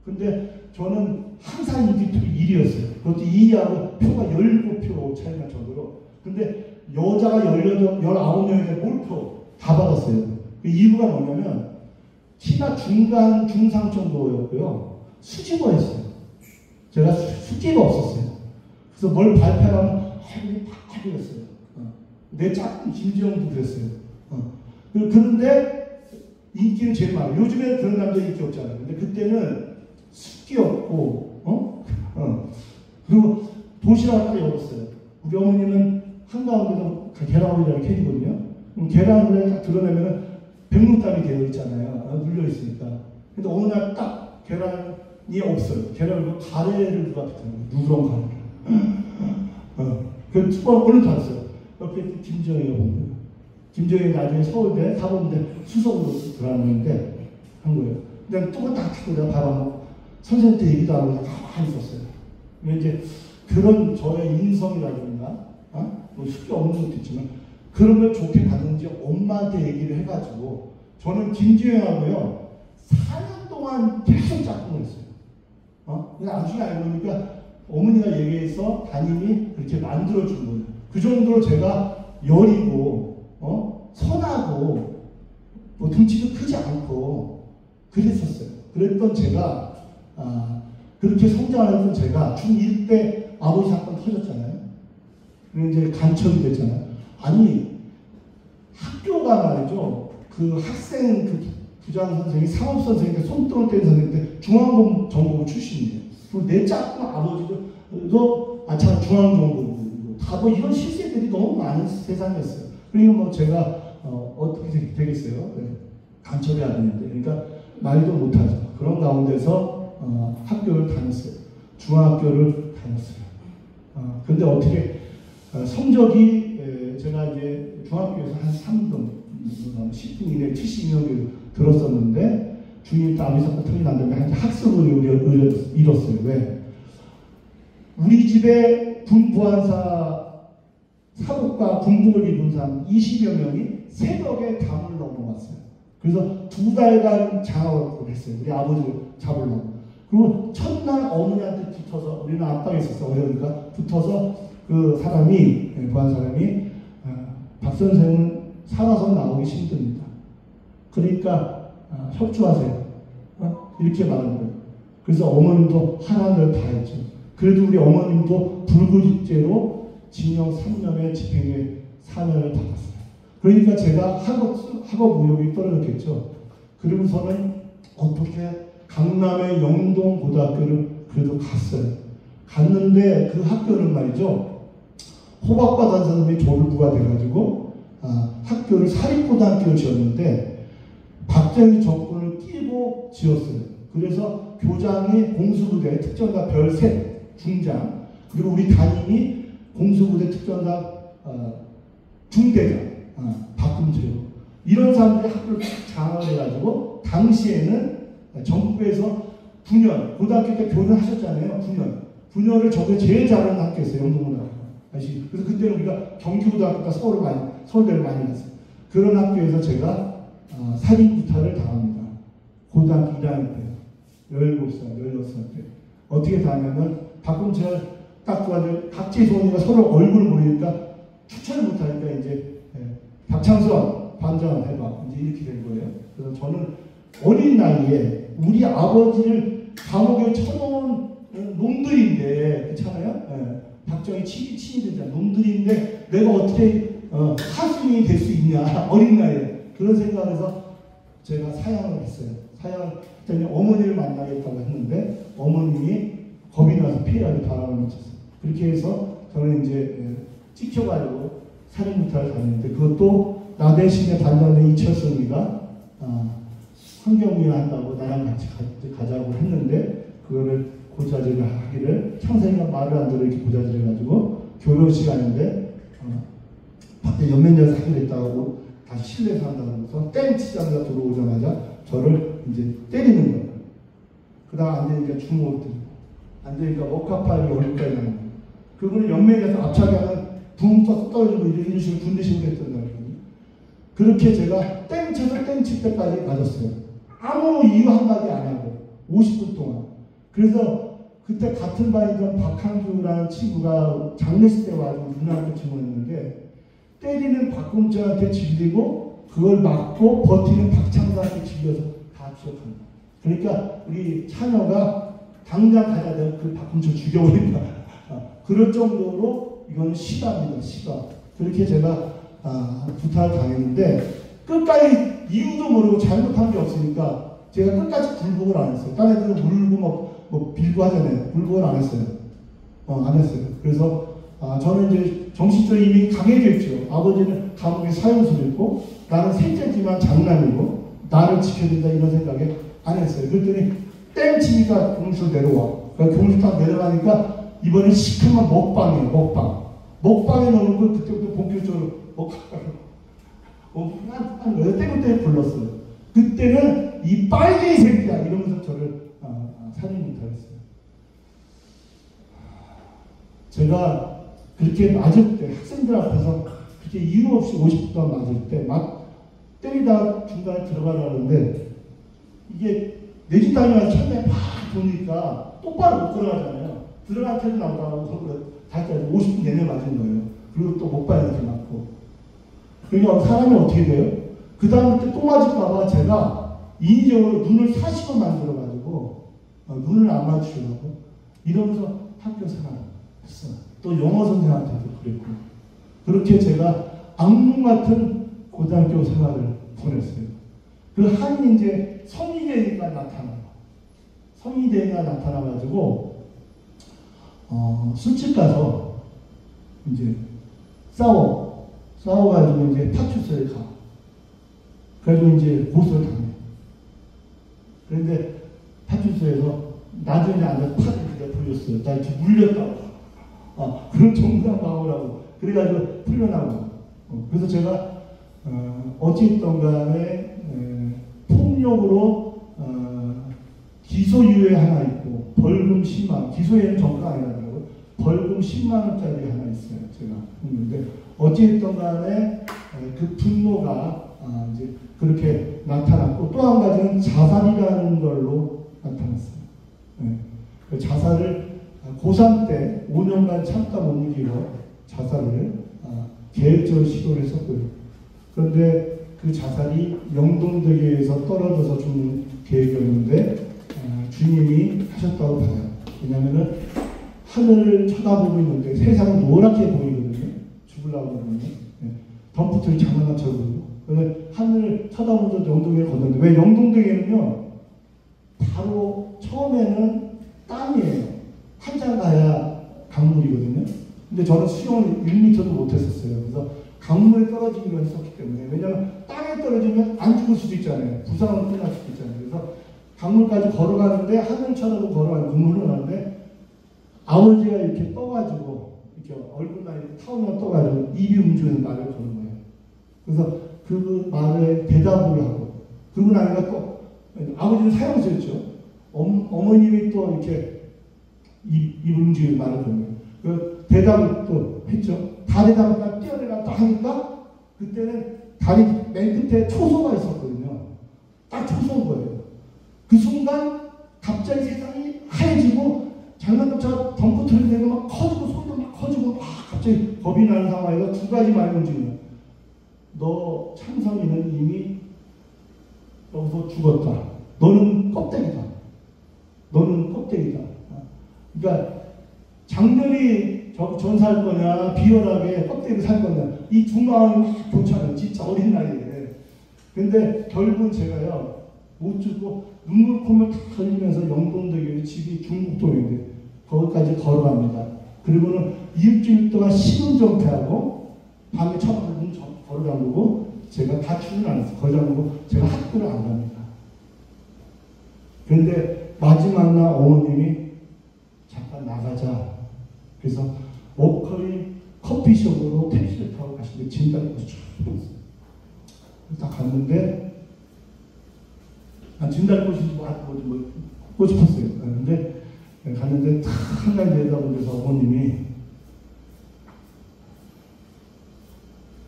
근데 저는 항상 인기 투표 1위였어요. 그것도 2위하고 표가 17표 차이 날 정도로. 근데 여자가 19명인데 몰표 다 받았어요. 그 이유가 뭐냐면 키가 중간, 중상 정도였고요. 수집어였어요. 제가 수집어 없었어요. 그래서 뭘 발표하면 이게 팍 그랬어요. 내 짝꿍 김지영도 그랬어요. 그런데 인기는 제일 많아요. 요즘에는 그런 남자 인기 없잖아요. 근데 그때는 습기 없고, 그리고 도시락을 딱 열었어요. 우리 어머님은 한가운데도 계란후라이를 캐리거든요. 계란후라이를 딱 드러내면 백문답이 되어 있잖아요. 눌려 있으니까. 근데 어느 날 딱 계란이 없어요. 계란을 가래를 누가 붙여요. 누런 가래를. 그 투번 오늘 봤어요. 옆에 김정희가 본 거예요. 김정희 나중에 서울대 사범대 수석으로 들어갔는데 한 거예요. 근데 뚜껑 딱 켜고 내가 봐봐. 선생님한테 얘기도 안 하고 가만히 있었어요. 근데 이제 그런 저의 인성이라든가, 뭐 쉽게 없는 것도 있지만, 그런 걸 좋게 봤는지 엄마한테 얘기를 해가지고, 저는 김지영하고요, 4년 동안 계속 짝꿍을 했어요. 근데 나중에 알고 보니까 어머니가 얘기해서 담임이 그렇게 만들어준 거예요. 그 정도로 제가 여리고, 선하고, 뭐 등치도 크지 않고, 그랬었어요. 그랬던 제가, 그렇게 성장했던 제가 중1 때 아버지 사건 터졌잖아요. 그리고 이제 간첩이 됐잖아요. 아니, 학교가 말이죠. 그 학생, 그 부장 선생이 사업선생인데 손등을 떼는 선생인데 중앙정보부 출신이에요. 그리고 내 짝꿍 아버지도 참 중앙정보부. 다 뭐 이런 실세들이 너무 많은 세상이었어요. 그리고 뭐 제가 어떻게 되겠어요? 네. 간첩이 아들인데. 그러니까 말도 못하죠. 그런 가운데서 학교를 다녔어요. 중학교를 다녔어요. 근데 어떻게 성적이 제가 이제 중학교에서 한 3등, 10등 이내 70명 들었었는데 중2 때 아비사건 털이 난 다음에 학습을 잃었어요. 왜? 우리 집에 군부한사 사복과 군복을 입은 사람 20여 명이 새벽에 담을 넘어갔어요. 그래서 2달간 장학을 했어요. 우리 아버지를 잡으려고. 그리고 첫날 어머니한테 붙어서, 우리는 압박에 있었어. 어려우니까 붙어서 그 사람이, 부한 사람이, 박 선생은 살아서 나오기 힘듭니다. 그러니까 협조하세요. 이렇게 말한 거예요. 그래서 어머님도 하나를 다 했죠. 그래도 우리 어머님도 불구직죄로 징역 3년에 집행유예 4년을 받았어요. 그러니까 제가 학업 의욕이 떨어졌겠죠. 그러고서는 어떻게 강남의 영동고등학교를 그래도 갔어요. 갔는데 그 학교는 말이죠. 호박받은 사람이 졸부가 돼가지고 학교를 사립고등학교를 지었는데 박정희 정권을 끼고 지었어요. 그래서 교장이 공수부대 특전사 별셋 중장, 그리고 우리 담임이 공수부대 특전사 중대장 박금태요. 이런 사람들이 학교를 장악을 해가지고 당시에는 전국에서 9년, 고등학교 때 교련하셨잖아요. 9년을 저게 제일 잘하는 학교였어요. 영동고등학교. 아시죠? 그래서 그때는 우리가 경기고등학교가 서울대를 많이 갔어요. 그런 학교에서 제가 살인구타를 당합니다. 고등학교 1학년 때. 17살, 16살 때. 어떻게 당하냐면 박금철 딱 좋아하는 각지 소원이가 서로 얼굴을 보이니까 추천을 못하니까 이제 박창선 반장을 해봐. 이제 이렇게 된 거예요. 그래서 저는 어린 나이에 우리 아버지를 감옥에 쳐놓은 놈들인데, 그렇잖아요? 박정희 친이들이잖아. 놈들인데 내가 어떻게 하수인이 될 수 있냐. 어린 나이에. 그런 생각을 해서 제가 사양을 했어요. 사양을 했더니 어머니를 만나겠다고 했는데 어머님이 겁이 나서 피해가지고 바람을 맞췄어요. 그렇게 해서 저는 이제 찍혀가지고 살인부타를 다녔는데, 그것도 나 대신에 반장된 이철성이가 성경위에 한다고 나랑 같이 가자고 했는데 그거를 고자질을 하기를 창세기가 말을 안 들어 이렇게 고자질해가지고 교류 시간인데 밖에 연면녀 사기로 했다고 다시 실내에서 한다고 해서 땡 치자마자 들어오자마자 저를 이제 때리는 거예요. 그 다음 안 되니까 주먹을 들고 안 되니까 목화팔이 얼굴까지 나는 거예요. 그분은 연면녀에서 앞차게 하면 붕 떠서 떨어지고 이런 식으로 군대식으로 했던 거예요. 그렇게 제가 땡 쳐서 땡 칠 때까지 맞았어요. 아무 이유 한마디 안 하고 50분 동안. 그래서 그때 같은 반이던 박한규라는 친구가 장례식 때 와서 누나한테 증언했는데 때리는 박금주한테 질리고 그걸 맞고 버티는 박창사한테 질려서 다 기억합니다. 그러니까 우리 차녀가 당장 가야 되는 그 박금주 죽여버린다. 그럴 정도로 이거는 시가입니다. 시가. 그렇게 제가 부탁을 당했는데 끝까지 이유도 모르고 잘못한 게 없으니까 제가 끝까지 굴복을 안 했어요. 딴 애들은 물고 뭐 빌고 하잖아요. 굴복을 안 했어요. 안 했어요. 그래서 저는 이제 정신적으로 이미 강해져 있죠. 아버지는 감옥에 사형수를 했고 나는 셋째지만 장남이고 나를 지켜야 된다 이런 생각에 안 했어요. 그랬더니 땡 치니까 교무실 내려와. 그러니까 교무실 딱 내려가니까 이번엔 시큼한 먹방이에요. 먹방에 넣는 걸 그때부터 본격적으로 한 때부터 불렀어요. 그때는 이 빨갱이 새끼야 이러면서 저를 살인 못하겠어요. 제가 그렇게 맞을 때 학생들 앞에서 그렇게 이유 없이 50분 동안 맞을 때 막 때리다가 중간에 들어가려는데 이게 내 집 다니면서 처음에 막 보니까 똑바로 못 걸어가잖아요. 들어갈 때는 나오다가 다시 50분 내내 맞은 거예요. 그리고 또 목발에 이렇게 맞고. 그러니까 사람이 어떻게 돼요? 그 다음에 또 맞을까봐 제가 인위적으로 눈을 40번 만들어가지고 눈을 안 맞추려고 이러면서 학교 생활을 했어요. 또 영어 선생한테도 그랬고. 그렇게 제가 악몽 같은 고등학교 생활을 보냈어요. 그 한 이제 성희대가 나타나요. 성희대가 나타나가지고 술집 가서 이제 싸워가지고 이제 파출소에 가. 그래가지고 이제 고소를 당해. 그런데 파출소에서 나중에 앉아서 팔을 그냥 돌렸어요. 나 이렇게 물렸다고. 그런 정상 방어라고. 그래가지고 풀려나고. 그래서 제가 어찌됐든 간에 폭력으로 기소유예 하나 있고 벌금 10만, 기소유예는 정가 아니라고 벌금 10만 원짜리 하나 있어요. 제가 했는데 어찌됐든 간에 그 분노가 이제 그렇게 나타났고 또 한 가지는 자살이라는 걸로 나타났어요. 그 자살을 고3 때 5년간 참다 못 이기고 자살을 계획적으로 시도를 했었고요. 그런데 그 자살이 영동대교에서 떨어져서 죽는 계획이었는데 주님이 하셨다고 봐요. 왜냐하면 하늘을 쳐다보고 있는데 세상은 노랗게 보이거든요. 죽으려고 그러면 덤프트리 장난감처럼 보이고. 그런데 하늘을 쳐다보면서 영동대교를 걷는데 왜 영동대교는요 바로 처음에는 땅이에요. 한참 가야 강물이거든요. 근데 저는 수영을 1m도 못했었어요. 그래서 강물에 떨어지기로 했었기 때문에. 왜냐하면 땅에 떨어지면 안 죽을 수도 있잖아요. 부상으로 끝날 수도 있잖아요. 그래서 강물까지 걸어가는데 하늘 쳐다보고 걸어가는 눈물 흘러가는데 아버지가 이렇게 떠가지고 이렇게 얼굴만 이렇게 타오면 떠가지고 입이 움직이는 말을 거는 거예요. 그래서 그 말에 대답을 하고 그러고 나니까 또 아버지는 사형수였죠. 어머님이 또 이렇게 입을 움직이는 말을 거는 거예요. 그 대답을 또 했죠. 다리 담가 뛰어내려갔다 하니까 그때는 다리 맨 끝에 초소가 있었거든요. 딱 초소인 거예요. 그 순간 갑자기 세상이 하얘지고 장난감처럼 덤프트리 되고 막 커지고 소리도 막 커지고 막 갑자기 겁이 나는 상황에서 두 가지 말이 움직이는. 너 창선이는 이미 여기서 죽었다. 너는 껍데기다. 너는 껍데기다. 그러니까 장렬히 전사할 거냐, 비열하게 껍데기를 살 거냐, 이 두 마음이 교차는 진짜 어린 나이에. 근데 결국은 제가요, 못 죽고 눈물 콧물 탁 흘리면서 영동대교에 집이 중국동인데, 거기까지 걸어갑니다. 그리고는 일주일 동안 신음정폐하고, 밤에 처음 걸어 잠그고, 제가 다 출근 안 했어요. 걸어 잠그고, 제가 학교를 안 갑니다. 그런데 마지막 날 어머님이 잠깐 나가자. 그래서 워커리 커피숍으로 택시를 타고 가시는데 진달꽃이 쭉 보였어요. 딱 갔는데 진달꽃이 뭐 꽃이 폈어요. 그런데 갔는데 탁 한가지 내다보면서 어머님이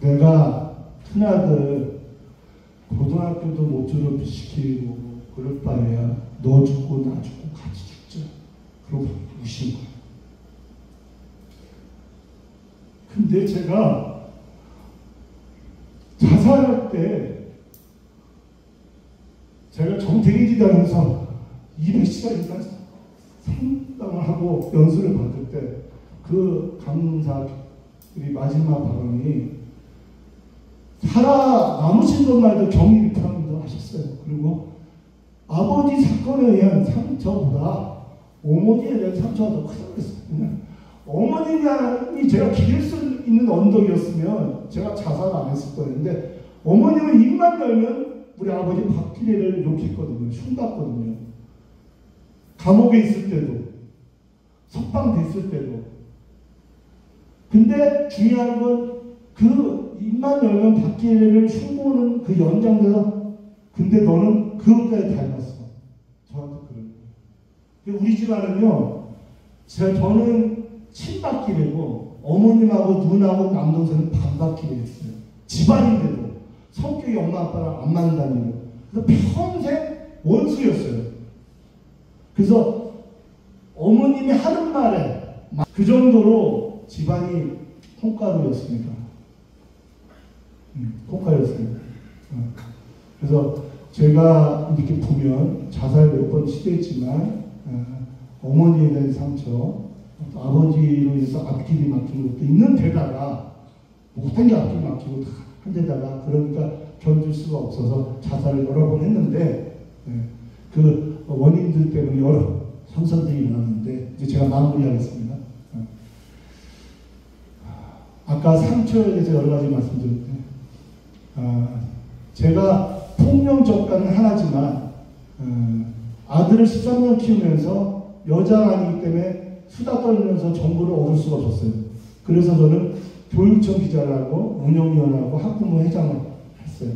내가 큰아들 고등학교도 못 졸업시키고 그럴 바에야 너 죽고 나 죽고 같이 죽자. 그러고 우신 거야. 근데 제가 자살할 때 제가 정태기지 다니면서 200시간 이상 상담을 하고 연수를 받을 때 그 강사들이 마지막 발언이 살아남으신 것만 해도 경의를 표합니다 하셨어요. 그리고 아버지 사건에 의한 상처보다 어머니에 대한 상처가 더 크다고 했어요. 어머님이 제가 기댈 수 있는 언덕이었으면 제가 자살 안 했을 거예요. 근데 어머님은 입만 열면 우리 아버지 박기래를 욕했거든요. 흉봤거든요. 감옥에 있을 때도, 석방됐을 때도. 근데 중요한 건 그 입만 열면 박기래를 흉보는 그 연장돼서 근데 너는 그것까지 닮았어. 저한테 그런 거예요. 우리 집안은요, 저는 친박기래고 어머님하고 누나하고 남동생은 반박기래였어요. 집안인데도 성격이 엄마 아빠랑 안 맞는다는 거. 그래서 평생 원수였어요. 그래서 어머님이 하는 말에 그 정도로 집안이 콩가루였습니다. 콩가루였습니다. 그래서 제가 이렇게 보면 자살 몇 번 시도했지만 어머니에 대한 상처, 아버지로 인해서 앞길이 막힌 것도 있는 데다가 못한 게 앞길이 막히고 한 데다가 그러니까 견딜 수가 없어서 자살을 여러 번 했는데 그 원인들 때문에 여러 선선들이 일어났는데 이제 제가 마무리하겠습니다. 아까 상처에 대해서 여러 가지 말씀드렸는데 제가 폭력 적가는 하나지만 아들을 13년 키우면서 여자가 아니기 때문에 수다 떨면서 정보를 얻을 수가 없었어요. 그래서 저는 교육청 기자를 하고 운영위원하고 학부모 회장을 했어요.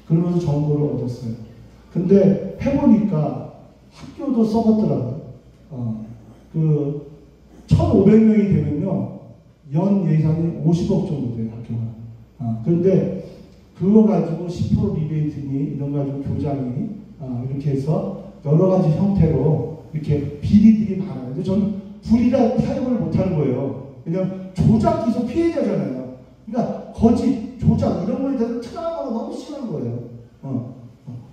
그러면서 정보를 얻었어요. 근데 해보니까 학교도 썩었더라고요. 그 1,500명이 되면요 연 예산이 50억 정도 돼요, 학교가. 그런데 그거 가지고 10% 리베이트니 이런 거 가지고 교장이 이렇게 해서 여러 가지 형태로 이렇게 비리들이 많아요. 근데 저는 불이라 타협을 못하는 거예요. 왜냐면 조작 기소 피해자잖아요. 그러니까 거짓, 조작 이런 거에 대해서 트라우마가 너무 심한 거예요.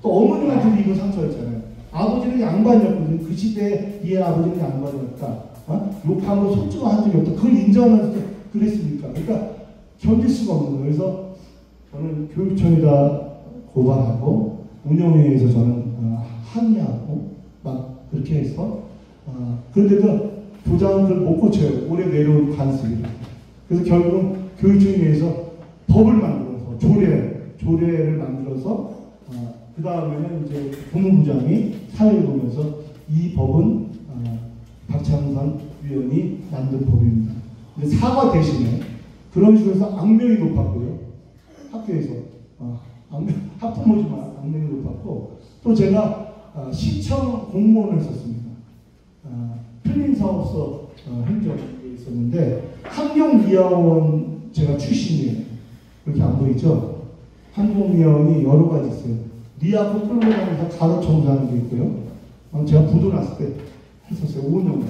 또 어머님한테도 이거 상처였잖아요. 아버지는 양반이었거든요. 그 시대에 얘 아버지는 양반이었다. 욕한 거 솔직히 한 적이 없다. 그걸 인정하면서 그랬으니까. 그러니까 견딜 수가 없는 거예요. 그래서 저는 교육청에다 고발하고 운영위에서 저는 항의하고 막 그렇게 해서 그런데도 교장은 그걸 못 고쳐요. 올해 내려온 관습이를. 그래서 결국은 교육청에서 법을 만들어서 조례를 만들어서 그 다음에는 이제 법무부장이 사회를 보면서 이 법은 박창선 위원이 만든 법입니다. 근데 사과 대신에 그런 식으로 해서 악명이 높았고요. 학교에서 학부모지만 악명이 높았고 또 제가 시청 공무원을 했었습니다. 필린사업소 행정에 있었는데 환경미화원 제가 출신이에요. 이렇게 안 보이죠? 환경미화원이 여러 가지 있어요. 리아코 끌고 다니면서 가로 청소하는 게 있고요. 제가 부도 났을 때 했었어요. 5년간.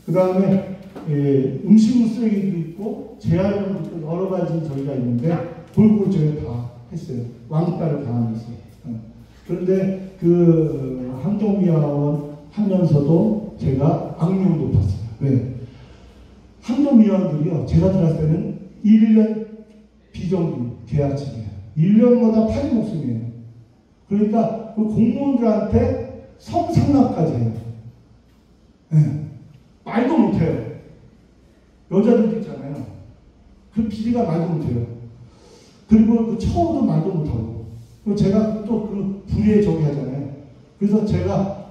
그 다음에 음식물 쓰레기도 있고 재활용도 여러 가지 저희가 있는데 골고루 저희가 다 했어요. 왕따를 당하면서. 그런데 그 환경미화원 하면서도 제가 악명을 높았어요. 왜? 환경미화원들이요. 제가 들었을 때는 1년 비정규 계약직이에요. 1년마다 팔 목숨이에요. 그러니까 그 공무원들한테 성상납까지 해요. 네. 말도 못해요. 여자들도 있잖아요. 그 비리가 말도 못해요. 그리고 그 처우도 말도 못하고. 그리고 제가 또 그 불의에 저기 하잖아요. 그래서 제가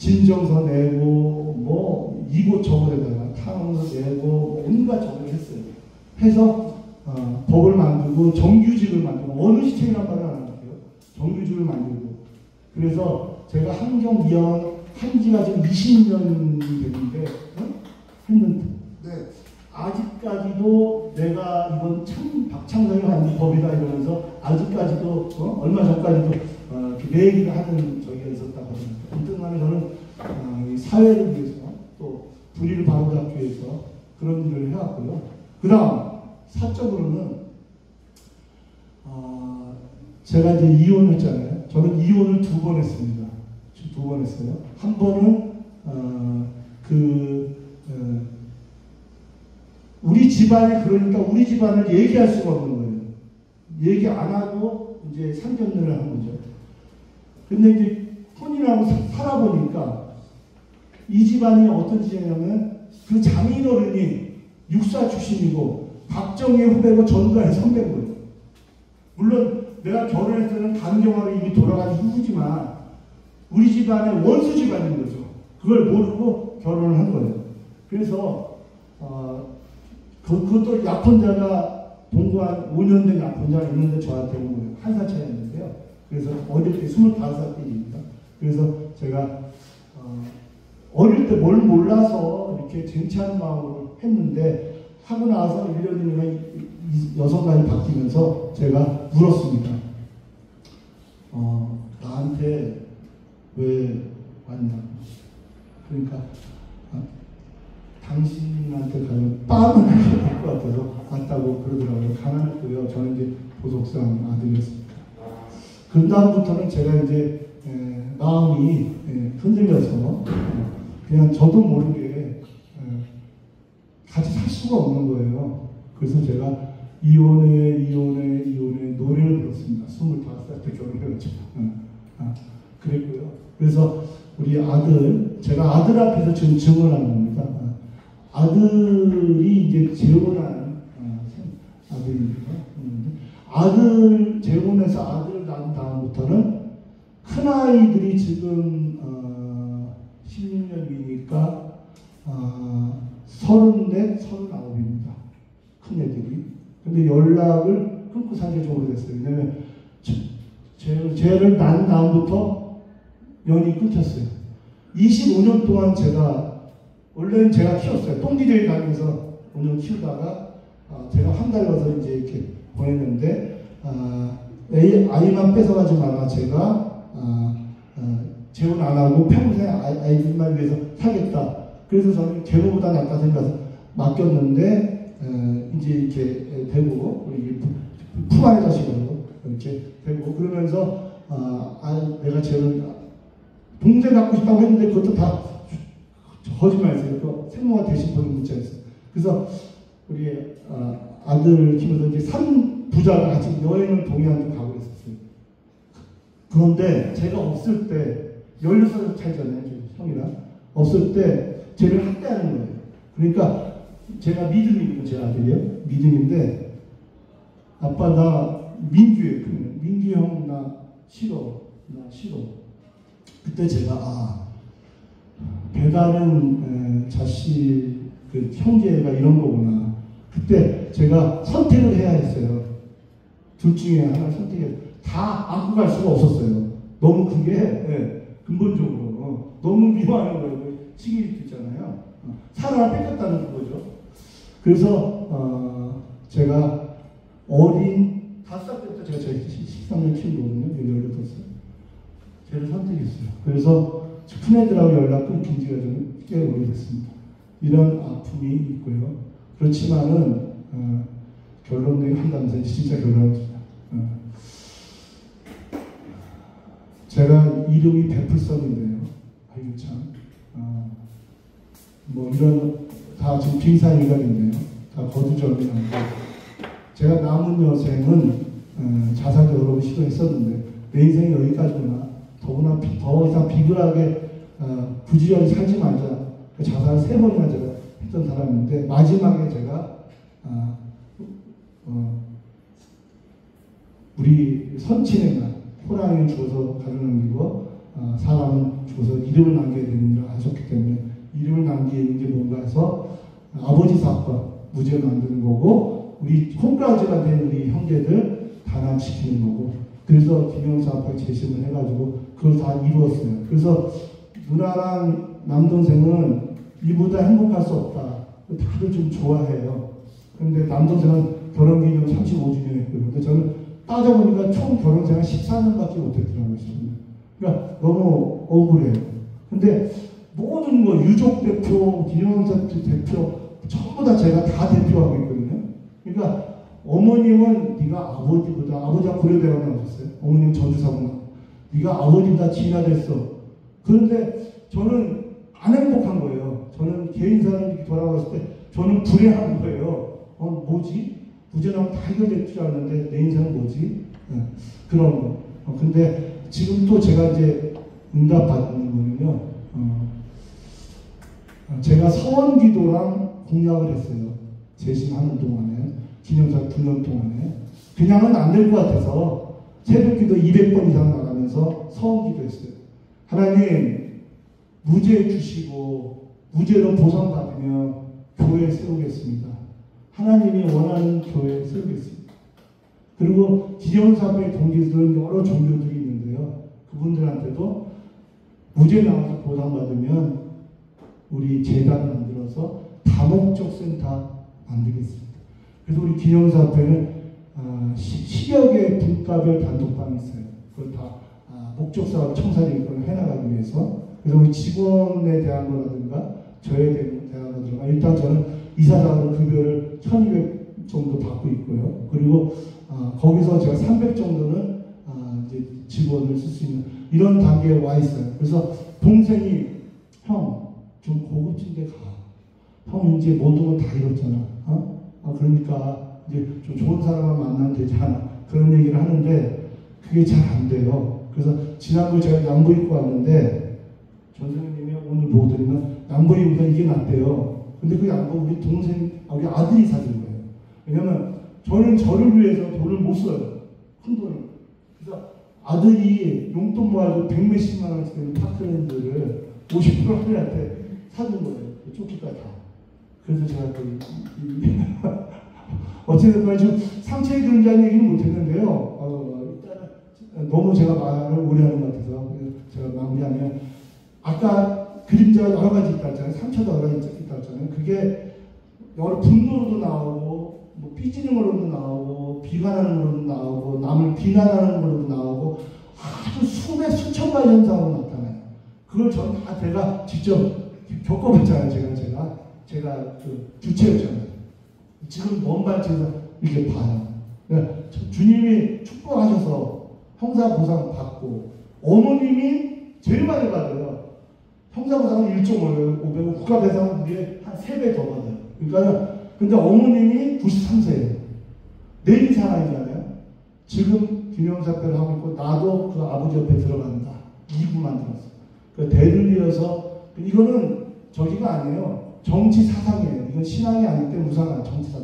진정서 내고 뭐 이곳저곳에다가 탕서 내고 온갖 저걸 했어요. 해서 법을 만들고 정규직을 만들고 어느 시청이란 말을 안 할게요. 정규직을 만들고 그래서 제가 환경위원 한 지가 지금 20년이 됐는데 했는데 아직까지도 내가 이건 참 박창선이 만든 법이다 이러면서 아직까지도 얼마 전까지도 내 얘기를 하는 저기가 있었다고 하거든요. 아무튼 간에 저는 사회를 위해서 또 불의를 바로잡기 위해서 그런 일을 해왔고요. 그 다음 사적으로는 제가 이제 이혼했잖아요. 저는 이혼을 2번 했습니다. 2번 했어요. 한 번은 우리 집안에 그러니까 우리 집안을 얘기할 수가 없는 거예요. 얘기 안 하고 이제 상견례를 한 거죠. 근데 이제 혼인하고 살아보니까 이 집안이 어떤 집이냐면 그 장인어른이 육사 출신이고 박정희 후배고 전두환의 선배인 거예요. 물론 내가 결혼할 때는 강경하게 이미 돌아간 후지만 우리 집안의 원수 집안인 거죠. 그걸 모르고 결혼을 한 거예요. 그래서 그것도 약혼자가 동거한 5년 된 약혼자가 있는데 저한테 온 거예요. 한 살 차이였는데요. 그래서 어릴 때 25살 때입니다. 그래서 제가 어릴 때 뭘 몰라서 이렇게 쟁취하는 마음으로 했는데 하고 나서 1년이면 여성관이 바뀌면서 제가 물었습니다. 나한테 왜 왔냐? 그러니까 당신한테 가면 빵을 할 것 같아서 왔다고 그러더라고요. 가난했고요. 저는 이제 보석상 아들이었습니다. 그 다음부터는 제가 이제 마음이 흔들려서 그냥 저도 모르게 같이 살 수가 없는 거예요. 그래서 제가 이혼해 노래를 불렀습니다. 25살 때 결혼해가지고 그랬고요. 그래서 우리 아들, 제가 아들 앞에서 지금 증언하는 겁니다. 아들이 이제 재혼한 아들입니다. 아들 재혼해서 아들을 낳은 다음부터는 큰 아이들이 지금 16년이니까 34, 39입니다. 큰 애들이. 근데 연락을 끊고 산 지 좀 오래됐어요. 왜냐면 쟤를 낳은 다음부터 연이 끊겼어요. 25년 동안 원래는 제가 키웠어요. 똥기저귀 다니면서 5년 키우다가 제가 한 달 가서 이제 이렇게 보냈는데 아이만 뺏어가지 마라. 제가 재혼 안 하고 평생 아이들만 위해서 살겠다. 그래서 저는 재혼보다 낫다 생각해서 맡겼는데 이제 이렇게 되고 우리 품안의 자식으로 이렇게 되고 그러면서 내가 재혼 동생 갖고 싶다고 했는데 그것도 다 거짓말이었어요. 또 생모가 대신 보낸 문자였어요. 그래서 우리 아들 키면서 이제 3부자가 같이 여행을 동해안도 가고 있었어요. 그런데 제가 없을 때 16살 차이잖아요. 형이랑 없을 때 쟤를 학대하는 거예요. 그러니까 제가 믿음이고 제 아들이요. 믿음인데 아빠 나 민규예요. 민규 형 나 싫어. 그때 제가 배다른 자식 그 형제가 이런 거구나. 그때 제가 선택을 해야 했어요. 둘 중에 하나 선택해서 다 안고 갈 수가 없었어요. 너무 그게 근본적으로 너무 미워하는 거예요. 시기 있잖아요. 사랑을 뺏겼다는 거죠. 그래서 제가 어린 5살 때부터 제가 13년 키운 거거든요. 18살. 쟤를 선택했어요. 그래서 큰애들하고 연락 끊긴 지가 좀 꽤 오래됐습니다. 이런 아픔이 있고요. 그렇지만은 결론내기 한다면서 진짜 결론합니다. 제가 이름이 베풀성인데요. 아유 참. 뭐 이런 다 지금 빙산일갈인데요. 다 거두절미하고 제가 남은 여생은 자살도 여러 번 시도했었는데 내 인생이 여기까지구나. 더구나 더 이상 비굴하게 부지런히 살지 말자. 자살 3번이나 제가 했던 사람인데 마지막에 제가 우리 선친의 날 호랑이는 죽어서 가져남기고 사람은 죽어서 이름을 남겨야 되는 일을 하셨기 때문에 이름을 남기는 게 뭔가 해서 아버지 사건 무죄 만드는 거고 우리 홈그라즈가 된 우리 형제들 단합시키는 거고 그래서 김영사학회 재심을 해가지고 그걸 다 이루었어요. 그래서 누나랑 남동생은 이보다 행복할 수 없다. 다들 좀 좋아해요. 그런데 남동생은 결혼기념 35주년 했고요. 근데 저는 따져보니까 총 결혼생활 14년밖에 못했더라고요. 그러니까 너무 억울해요. 근데 모든 거 유족 대표, 김영사 대표 전부 다 제가 다 대표하고 있거든요. 그러니까 어머님은 네가 아버지보다 아버지가 고려대학에 나오셨어요. 어머님 전주사구나. 네가 아버지보다 진화됐어. 그런데 저는 안 행복한 거예요. 저는 개인사를 이렇게 돌아봤을 때 저는 불행한 거예요. 뭐지? 무죄나면 다 해결될 줄 알았는데 내 인생은 뭐지? 그런 거. 근데 지금 또 제가 이제 응답받는 거는요. 제가 서원기도랑 공약을 했어요. 재심하는 동안에 기념사 9년 동안에 그냥은 안 될 것 같아서 새벽기도 200번 이상 나가면서 서원기도 했어요. 하나님 무죄 주시고 무죄로 보상받으면 교회 세우겠습니다. 하나님이 원하는 교회 세우겠습니다. 그리고 기념사회 동기들은 여러 종교들이 있는데요. 그분들한테도 무죄 나와서 보상받으면 우리 재단 만들어서 다목적 센터 만들겠습니다. 그래서 우리 기념사회는 10여 개의 분과별 단독방이 있어요. 그걸 다 목적사업 청사진을 해나가기 위해서. 그래서 우리 직원에 대한 거라든가 저에 대한 거라든가 일단 저는 이사장으로 급여를 1,200 정도 받고 있고요. 그리고 거기서 제가 300 정도는 이제 직원을 쓸 수 있는 이런 단계에 와 있어요. 그래서 동생이 형 좀 고급진 데 가. 형 이제 모든 건 다 이뤘잖아. 그러니까 이제 좀 좋은 사람만 만나면 되지 않아. 그런 얘기를 하는데 그게 잘 안 돼요. 그래서 지난번에 제가 양보 입고 왔는데 전선생님이 오늘 뭐 드리면 양보 입으니까 이게 낫대요. 근데 그 양보 우리 동생, 우리 아들이 사준 거예요. 왜냐면 저는 저를 위해서 돈을 못 써요. 큰 돈을. 그래서 아들이 용돈 모아서 100몇십만 원씩 되는 파크랜드를 50% 할머니한테 사준 거예요. 조끼까지 다. 그래서 제가 어쨌든 간에 지금 상체에 그림자는 얘기는 못했는데요. 일단은 너무 제가 말을 오래 하는 것 같아서 제가 마무리하면 아까 그림자가 여러 가지 있다 했잖아요. 상처도 여러 가지 있다 했잖아요. 그게 여러 분노로도 나오고 뭐 삐지는 걸로도 나오고 비관하는 걸로도 나오고 남을 비난하는 걸로도 나오고 아주 수천 가지 현상으로 나타나요. 그걸 전 다 제가 직접 겪어봤잖아요. 제가 그 주체였잖아요. 지금 먼 발치에서 이렇게 봐요. 그러니까 주님이 축복하셔서 형사보상 받고 어머님이 제일 많이 받아요. 형사보상은 1.5배고 국가배상은 우리의 한 3배 더 받아요. 그러니까 근데 어머님이 93세예요. 내일 사람이잖아요. 지금 기념사표를 하고 있고 나도 그 아버지 옆에 들어간다. 2부 만들었어. 그 대를 이어서 이거는 저기가 아니에요. 정치 사상이에요. 이건 신앙이 아닐 때 무상한 정치 사상.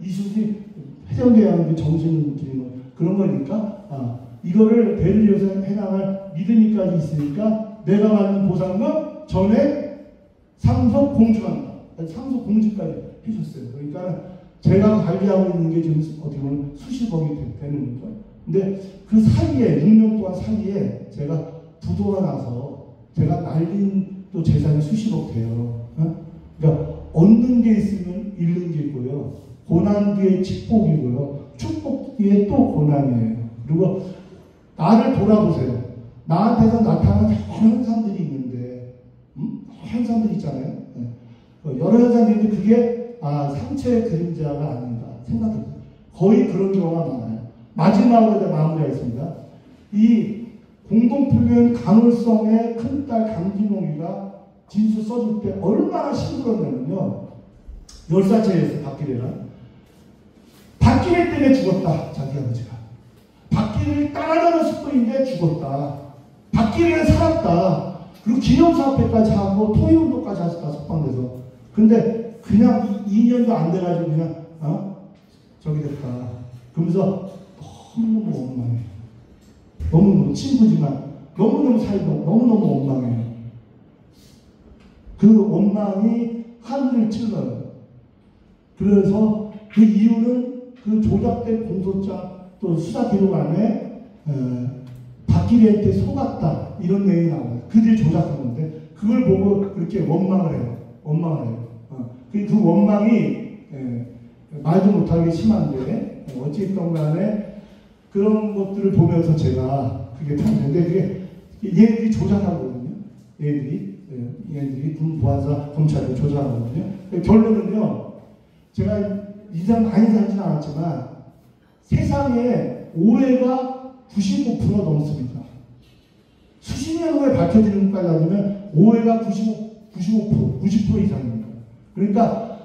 이순신 해전대왕의 정신을 드리는 그런 거니까 이거를 대를 이어서 해나갈 믿음이까지 있으니까 내가 받는 보상금 전에 상속 공주한다. 상속 공주까지 해줬어요. 그러니까 제가 관리하고 있는 게 지금 어떻게 보면 수십억이 되는 거죠. 근데 그 사이에 6년 동안 사이에 제가 부도가 나서 제가 날린 또 재산이 수십억 돼요. 그러니까 얻는 게 있으면 잃는 게 있고요. 고난 뒤에 축복이고요. 축복 뒤에 또 고난이에요. 그리고 나를 돌아보세요. 나한테서 나타나는 여러 현상들이 있는데 현상들이 있잖아요. 여러 현상이 있는데 그게 상처의 그림자가 아닌가 생각해요. 거의 그런 경우가 많아요. 마지막으로 마무리하겠습니다. 이 공동표현 간헐성의 큰딸 강진홍이가 진술 써줄 때 얼마나 힘들었냐면요. 10살짜리였어요. 박기래가. 박기래 때문에 죽었다. 자기 아버지가. 박기래를 따라가는 습관인데 죽었다. 박기래는 살았다. 그리고 기념사업회까지 하고 토의운동까지 하셨다. 석방돼서. 근데 그냥 2년도 안 돼가지고 그냥 저기 됐다. 그러면서 너무너무 원망해요. 너무너무 친구지만 너무너무 살고 너무너무 원망해요. 그 원망이 하늘을 찔러요. 그래서 그 이유는 그 조작된 공소장 또 수사 기록 안에 박기래한테 속았다 이런 내용이 나와요. 그들이 조작한 건데 그걸 보고 그렇게 원망을 해요. 그 원망이 말도 못하게 심한데 어찌됐건 간에 그런 것들을 보면서 제가 그게 탐냈는데 얘들이 조작하거든요. 얘들이 군보안사 검찰이 조작하거든요. 결론은요. 제가 인상 많이 살진 않았지만 세상에 오해가 95% 넘습니다. 수십 년 후에 밝혀지는 것까지 하면 오해가 90% 이상입니다. 그러니까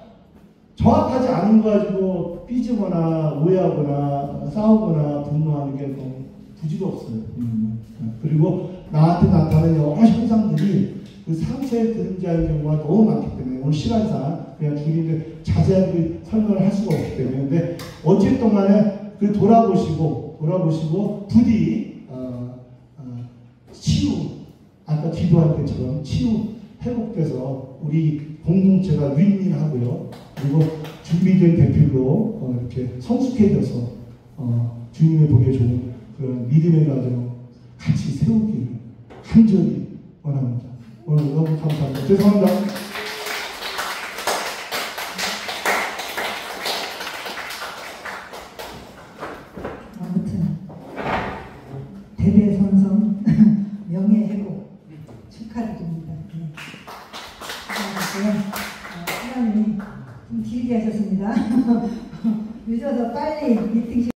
정확하지 않은 거 가지고 삐지거나 오해하거나 싸우거나 분노하는 게 너무 부지도 없어요. 그리고 나한테 나타나는 여러 현상들이 그 상처의 그림자인 경우가 너무 많기 때문에 오늘 시간상 그냥 줄이는데 자세하게 설명을 할 수가 없기 때문에 근데 어쨌든 간에 그 돌아보시고 부디 치유 아까 기도할 때처럼 치유 회복돼서 우리 공동체가 윈윈하고요. 그리고 준비된 대필로 이렇게 성숙해져서 주님의 보기에 좋은 그런 믿음의 가정 같이 세우기를 간절히 원합니다. 오늘 너무 감사합니다. 죄송합니다. 아무튼 대대손손 명예회복 축하드립니다. 네. 시간이 좀 길게 하셨습니다. 늦어서 빨리 미팅